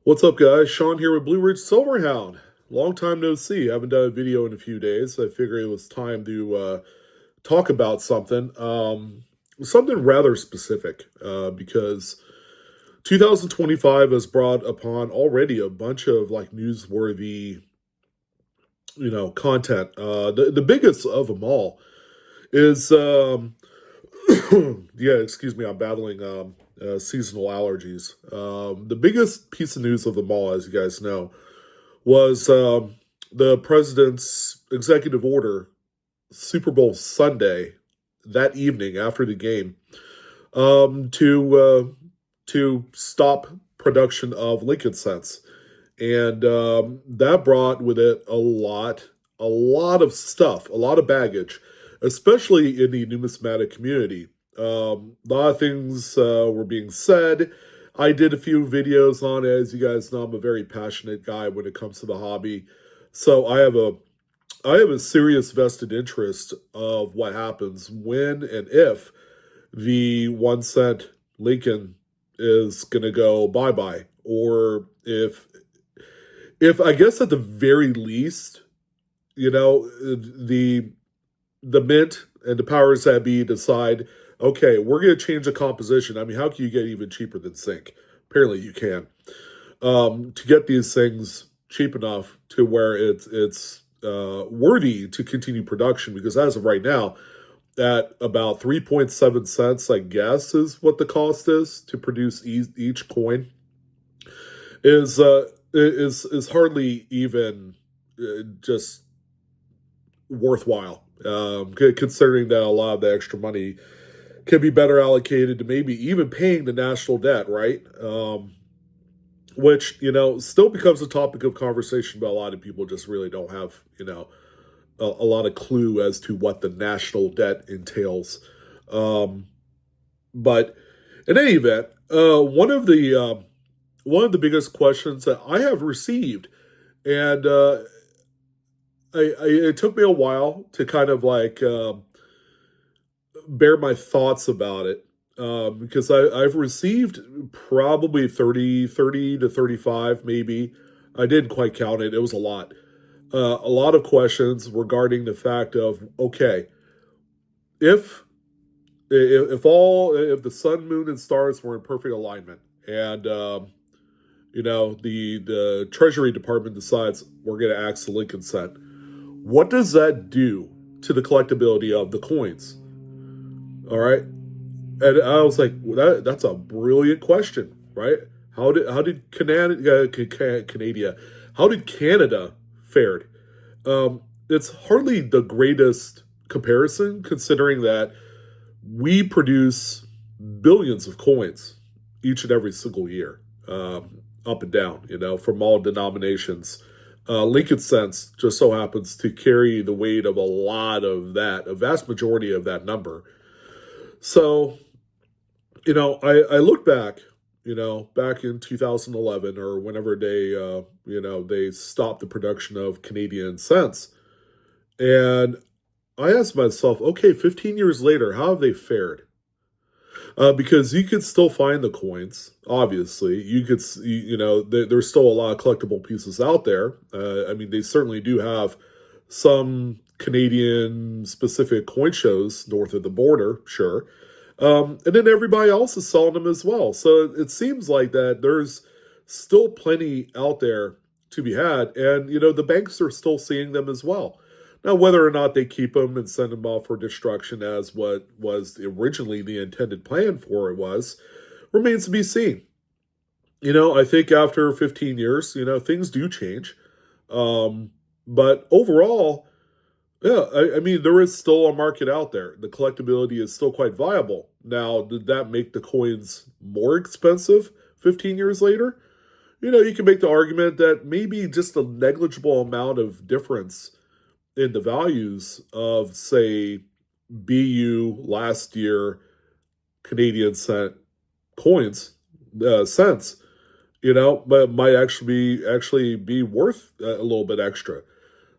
What's up, guys? Sean here with Blue Ridge Silverhound. Long time no see. Haven't done a video in a few days. I figured it was time to talk about something rather specific, because 2025 has brought upon already a bunch of like newsworthy, content. The biggest of them all is, yeah, excuse me, I'm battling seasonal allergies. The biggest piece of news of them all, as you guys know, was the president's executive order Super Bowl Sunday that evening after the game, to stop production of Lincoln cents, and that brought with it a lot of stuff, a lot of baggage, especially in the numismatic community. A lot of things were being said. I did a few videos on it. As you guys know, I'm a very passionate guy when it comes to the hobby. So I have a serious vested interest of what happens when and if the 1 cent Lincoln is gonna go bye-bye. Or if I guess at the very least, the mint and the powers that be decide, okay, we're going to change the composition. I mean, how can you get even cheaper than zinc? Apparently, you can. To get these things cheap enough to where it's worthy to continue production, because as of right now, at about 3.7 cents, I guess, is what the cost is to produce each coin, is hardly even just worthwhile, considering that a lot of the extra money can be better allocated to maybe even paying the national debt, right? Which, still becomes a topic of conversation, but a lot of people just really don't have, a lot of clue as to what the national debt entails. But in any event, one of the biggest questions that I have received, and it took me a while to kind of like bear my thoughts about it, because I've received probably 30 to 35, maybe. I didn't quite count it. It was a lot of questions regarding the fact of, okay, if if the sun, moon, and stars were in perfect alignment, and the Treasury Department decides we're going to axe the Lincoln cent, what does that do to the collectability of the coins? All right, and I was like, that's a brilliant question, right? How did Canada fared? It's hardly the greatest comparison, considering that we produce billions of coins each and every single year, up and down, from all denominations. Lincoln cents just so happens to carry the weight of a vast majority of that number. So, I look back, back in 2011, or whenever they stopped the production of Canadian cents. And I asked myself, okay, 15 years later, how have they fared? Because you could still find the coins. Obviously, there's still a lot of collectible pieces out there. I mean, they certainly do have some Canadian specific coin shows north of the border, sure. And then everybody else is selling them as well. So it seems like that there's still plenty out there to be had, and the banks are still seeing them as well. Now, whether or not they keep them and send them off for destruction, as what was originally the intended plan for it was, remains to be seen. I think after 15 years, things do change. But overall, yeah, I mean, there is still a market out there. The collectability is still quite viable. Now, did that make the coins more expensive 15 years later? You can make the argument that maybe just a negligible amount of difference in the values of, say, BU last year Canadian coins, cents, but might actually be worth a little bit extra.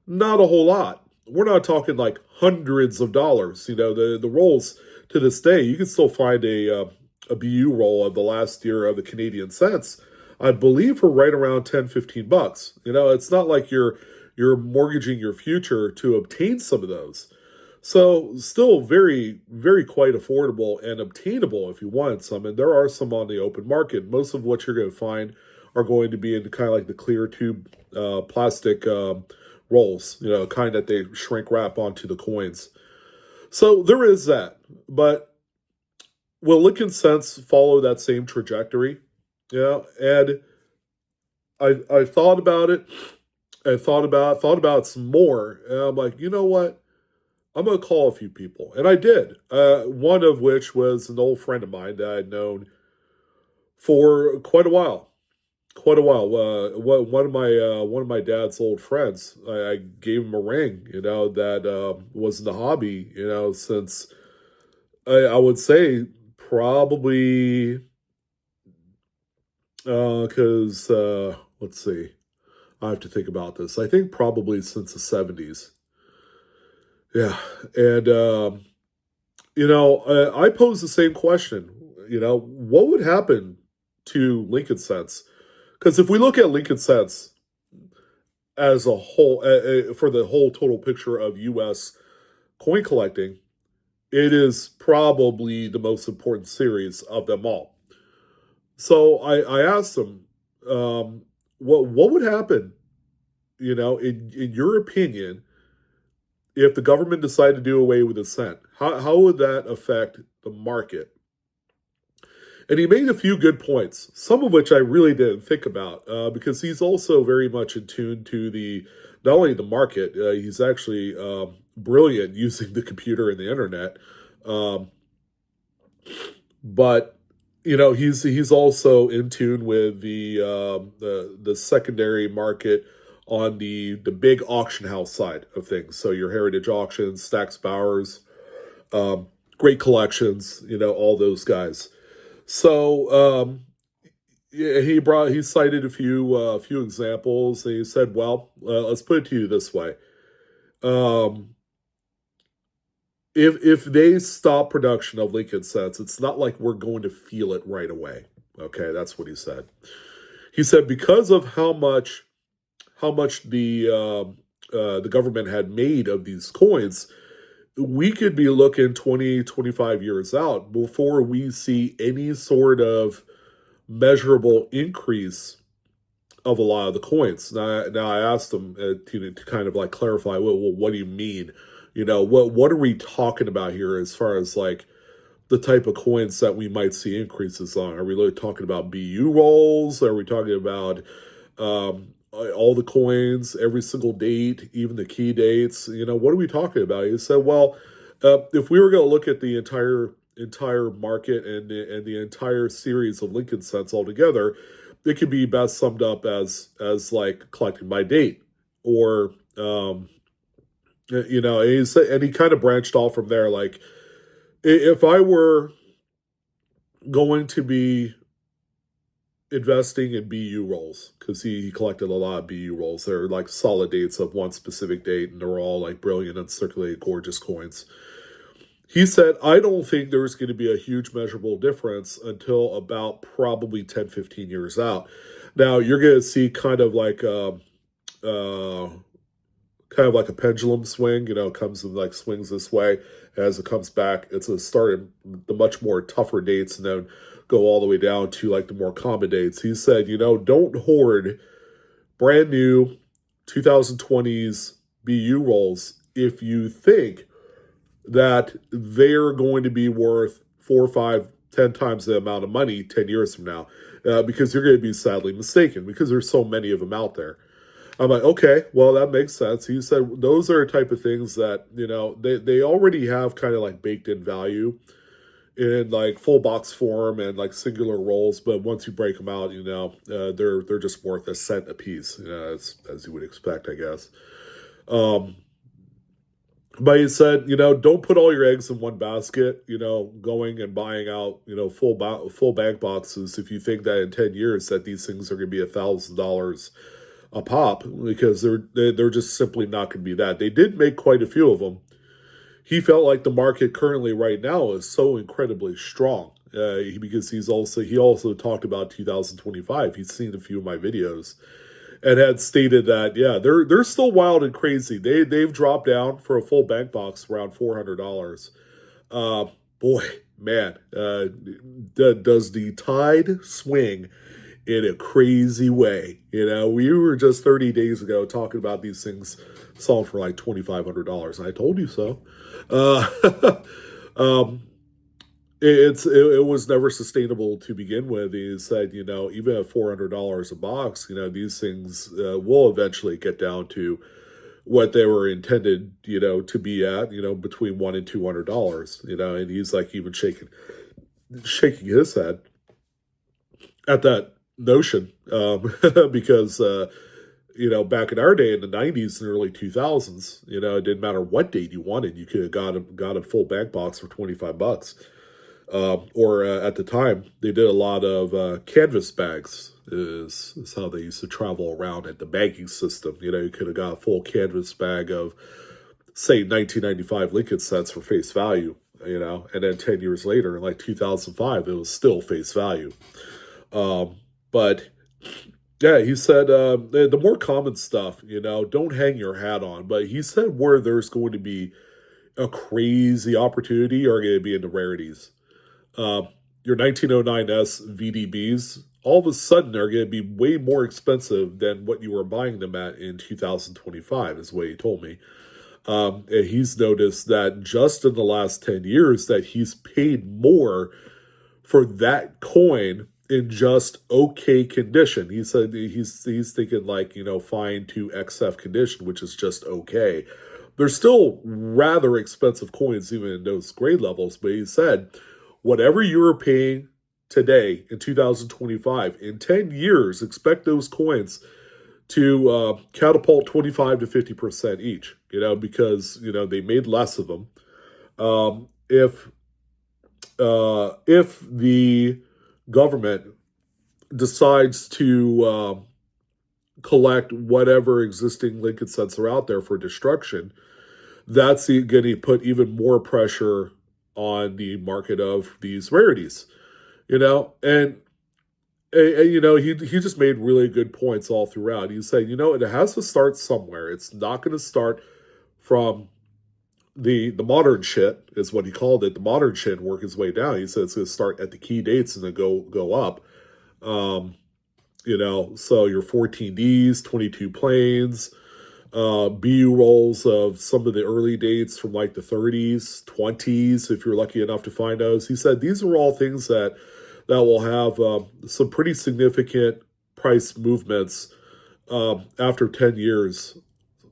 Not a whole lot. We're not talking like hundreds of dollars. The rolls to this day, you can still find a BU roll of the last year of the Canadian cents I believe for right around 10, $15. It's not like you're mortgaging your future to obtain some of those. So still very, very quite affordable and obtainable if you wanted some. And there are some on the open market. Most of what you're going to find are going to be in kind of like the clear tube plastic rolls, kind that they shrink wrap onto the coins. So there is that. But will Lincoln Cents follow that same trajectory? And I thought about it. I thought about it some more, and I'm like, you know what? I'm gonna call a few people, and I did. One of which was an old friend of mine that I'd known for quite a while. Quite a while. One of my dad's old friends. I gave him a ring. That was in the hobby. Since I would say probably because let's see. I have to think about this. I think probably since the 70s. Yeah. And, I pose the same question. What would happen to Lincoln Cents? Because if we look at Lincoln Cents as a whole, for the whole total picture of U.S. coin collecting, it is probably the most important series of them all. So I asked them, what would happen, in your opinion, if the government decided to do away with the cent? How would that affect the market? And he made a few good points, some of which I really didn't think about, because he's also very much in tune to the not only the market, he's actually brilliant using the computer and the internet, um, but he's also in tune with the secondary market on the big auction house side of things. So your Heritage Auctions, Stacks Bowers, um, great collections, all those guys. So yeah, he cited a few examples, and he said, "Well, let's put it to you this way: um, if they stop production of Lincoln Cents, it's not like we're going to feel it right away." Okay, that's what he said. He said because of how much the government had made of these coins, we could be looking 20, 25 years out before we see any sort of measurable increase of a lot of the coins. Now I asked them to kind of like clarify, well, what do you mean? What are we talking about here as far as like the type of coins that we might see increases on? Are we really talking about BU rolls? Are we talking about all the coins, every single date, even the key dates? What are we talking about? He said, well, if we were going to look at the entire market and the entire series of Lincoln Cents altogether, it could be best summed up as like collecting by date, or and he kind of branched off from there. Like, if I were going to be investing in BU rolls, because he collected a lot of BU rolls. They're like solid dates of one specific date, and they're all like brilliant, uncirculated, gorgeous coins. He said, I don't think there's going to be a huge measurable difference until about probably 10, 15 years out. Now, you're going to see uh, kind of like a pendulum swing. It comes and like swings this way. As it comes back, it's a start in the much more tougher dates and then go all the way down to like the more common dates. He said, don't hoard brand new 2020s BU rolls if you think that they're going to be worth 4, 5, 10 times the amount of money 10 years from now, because you're going to be sadly mistaken because there's so many of them out there. I'm like, okay, well, that makes sense. He said those are type of things that, they already have kind of like baked in value in like full box form and like singular rolls, but once you break them out, they're just worth a cent a piece, as you would expect, I guess. Um, but he said, don't put all your eggs in one basket, going and buying out, full bank boxes if you think that in 10 years that these things are going to be $1,000 a pop, because they're just simply not going to be that. They did make quite a few of them. He felt like the market currently right now is so incredibly strong. because he also talked about 2025. He's seen a few of my videos and had stated that they're still wild and crazy. They've dropped down for a full bank box around $400. Uh, Boy, man, does the tide swing in a crazy way? We were just 30 days ago talking about these things selling for like $2,500, and I told you so. Uh, um, it was never sustainable to begin with. He said, even at $400 a box, these things will eventually get down to what they were intended, to be at, between $100 and $200, and he's like even shaking his head at that notion, because back in our day in the '90s and early 2000s, it didn't matter what date you wanted, you could have got a full bank box for $25. Or at the time, they did a lot of canvas bags. Is how they used to travel around at the banking system. You could have got a full canvas bag of, say, 1995 Lincoln cents for face value. And then 10 years later, in like 2005, it was still face value. But yeah, he said the more common stuff, don't hang your hat on. But he said where there's going to be a crazy opportunity are going to be in the rarities. Your 1909S VDBs, all of a sudden, are going to be way more expensive than what you were buying them at in 2025, is what he told me. And he's noticed that just in the last 10 years that he's paid more for that coin in just okay condition. He said he's thinking like, fine to XF condition, which is just okay. They're still rather expensive coins, even in those grade levels, but he said, whatever you're paying today in 2025, in 10 years, expect those coins to catapult 25 to 50% each, because, they made less of them. If the government decides to collect whatever existing Lincoln cents are out there for destruction, that's going to put even more pressure on the market of these rarities, and he just made really good points all throughout. He said, it has to start somewhere. It's not going to start from the modern shit, is what he called it. The modern shit, and work its way down. He said it's going to start at the key dates and then go up. So your 14Ds, 22 planes, BU rolls of some of the early dates from like the 30s, 20s, if you're lucky enough to find those. He said these are all things that will have some pretty significant price movements after 10 years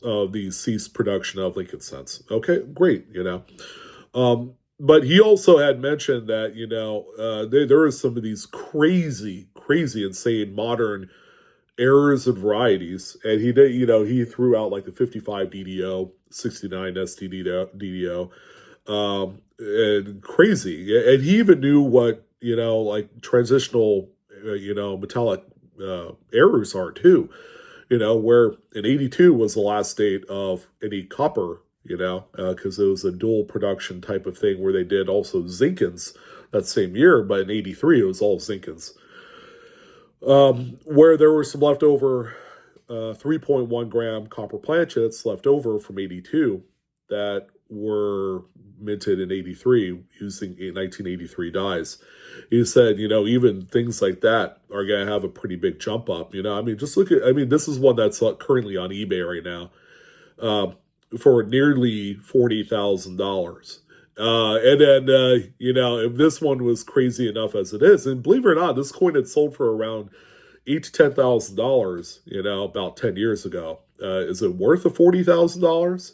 of the ceased production of Lincoln cents. Okay, great, but he also had mentioned that, there are some of these crazy, insane modern errors and varieties, and he did, he threw out like the 55 DDO, 69 STDDO, and crazy, and he even knew what like transitional, metallic errors are too, where in 82 was the last date of any copper, because it was a dual production type of thing where they did also Zinkins that same year, but in 83 it was all Zinkins. Where there were some leftover 3.1 gram copper planchets left over from 82 that were minted in 83 using 1983 dies. He said, even things like that are going to have a pretty big jump up. Just look at, this is one that's currently on eBay right now for nearly $40,000. And then, if this one was crazy enough as it is, and believe it or not, this coin had sold for around $8,000 to $10,000, about 10 years ago. Is it worth the $40,000?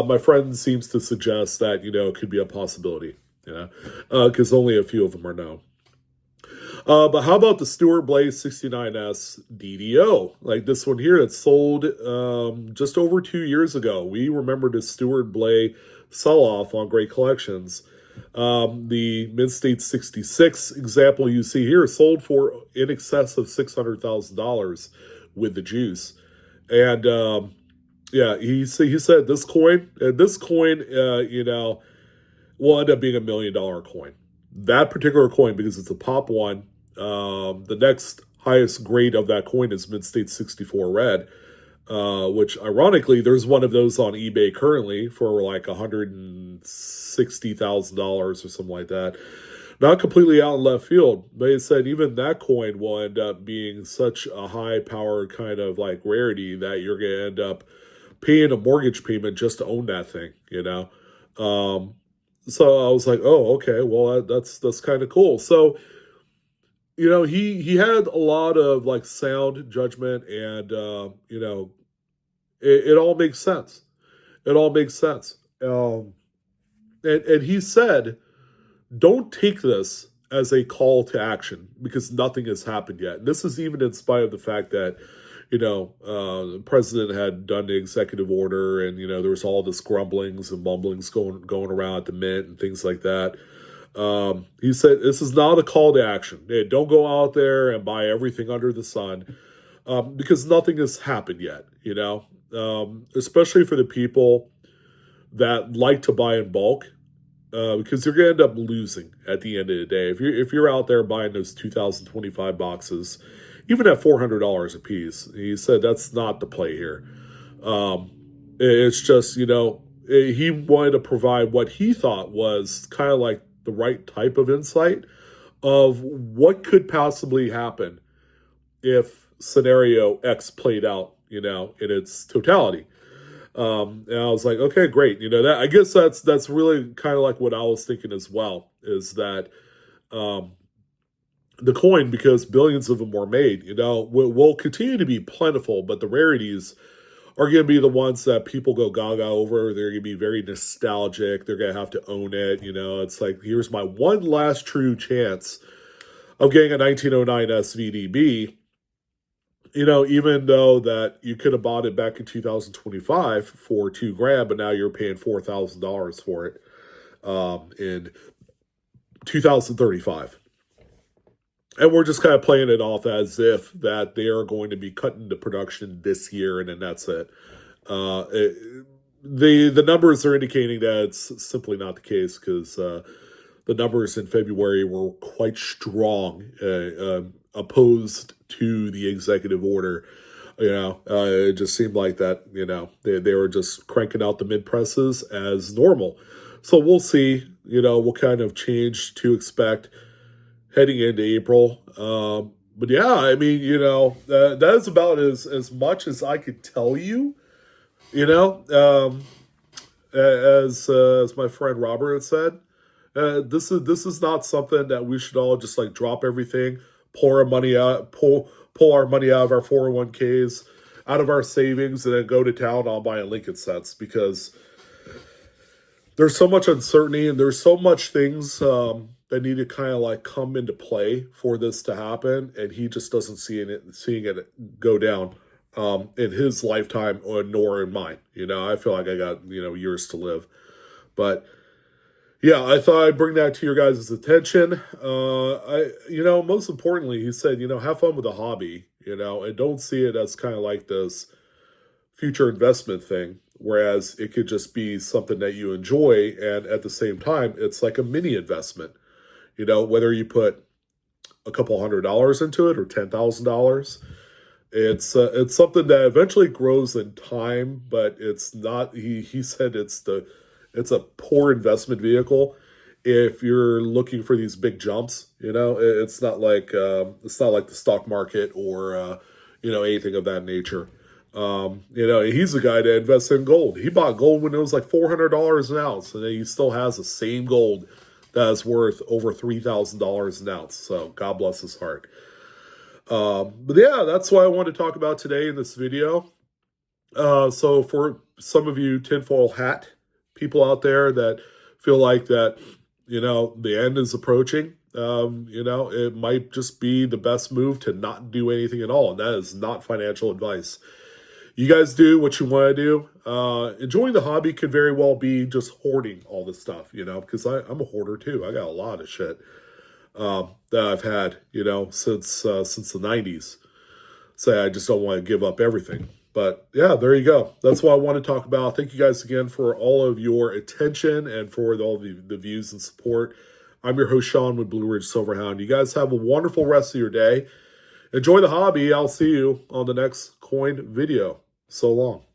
My friend seems to suggest that, it could be a possibility, because only a few of them are known. But how about the Stuart Blaze 69S DDO? Like this one here that sold just over 2 years ago. We remember the Stuart Blaze sell-off on Great Collections. The Mid-State 66 example you see here sold for in excess of $600,000 with the juice. And he said this coin will end up being $1 million coin. that particular coin, because it's a pop one, the next highest grade of that coin is Mint State 64 Red, which ironically, there's one of those on eBay currently for like $160,000 or something like that. Not completely out in left field, but it said even that coin will end up being such a high powered kind of like rarity that you're going to end up paying a mortgage payment just to own that thing, you know? Um, so I was like, oh, okay, well, that's kind of cool. So, he had a lot of like sound judgment, and it all makes sense. It all makes sense. And he said, don't take this as a call to action because nothing has happened yet. And this is even in spite of the fact that, the president had done the executive order, and there was all this grumblings and mumblings going around at the mint and things like that. He said this is not a call to action. Hey, don't go out there and buy everything under the sun, because nothing has happened yet. Especially for the people that like to buy in bulk, because you're going to end up losing at the end of the day. If you're out there buying those 2025 boxes, even at $400 a piece, he said that's not the play here. It's just, he wanted to provide what he thought was kind of like the right type of insight of what could possibly happen if scenario X played out, in its totality. And I was like, okay, great. That I guess that's really kind of like what I was thinking as well, is that the coin, because billions of them were made, will continue to be plentiful, but the rarities are going to be the ones that people go gaga over. They're going to be very nostalgic. They're going to have to own it. It's like, here's my one last true chance of getting a 1909 SVDB. Even though that you could have bought it back in 2025 for $2,000, but now you're paying $4,000 for it in 2035. And we're just kind of playing it off as if that they are going to be cut into production this year, and then that's it. The numbers are indicating that it's simply not the case, because the numbers in February were quite strong, opposed to the executive order. It just seemed like that, they were just cranking out the mid presses as normal. So we'll see, what kind of change to expect heading into April. But yeah, I mean, that is about as much as I could tell you, as my friend Robert had said. This is not something that we should all just like drop everything, pull our money out of our 401ks, out of our savings, and then go to town on buying Lincoln sets, because there's so much uncertainty and there's so much things that need to kind of like come into play for this to happen, and he just doesn't seeing it go down in his lifetime, or nor in mine. I feel like I got years to live, but yeah, I thought I'd bring that to your guys' attention. Most importantly, he said, have fun with the hobby, and don't see it as kind of like this future investment thing, whereas it could just be something that you enjoy, and at the same time, it's like a mini investment. Whether you put a couple $100 into it or $10,000, it's something that eventually grows in time, but it's not. He said it's a poor investment vehicle if you're looking for these big jumps. It's not like the stock market or anything of that nature. He's a guy that invests in gold. He bought gold when it was like $400 an ounce, and he still has the same gold that is worth over $3,000 an ounce. So God bless his heart. But yeah, that's what I want to talk about today in this video. So for some of you tinfoil hat people out there that feel like that, the end is approaching, it might just be the best move to not do anything at all. And that is not financial advice. You guys do what you want to do. Enjoying the hobby could very well be just hoarding all this stuff, because I'm a hoarder too. I got a lot of shit that I've had, since the 90s. So I just don't want to give up everything. But yeah, there you go. That's what I want to talk about. Thank you guys again for all of your attention and for all the views and support. I'm your host, Sean, with Blue Ridge Silverhound. You guys have a wonderful rest of your day. Enjoy the hobby. I'll see you on the next coin video. So long.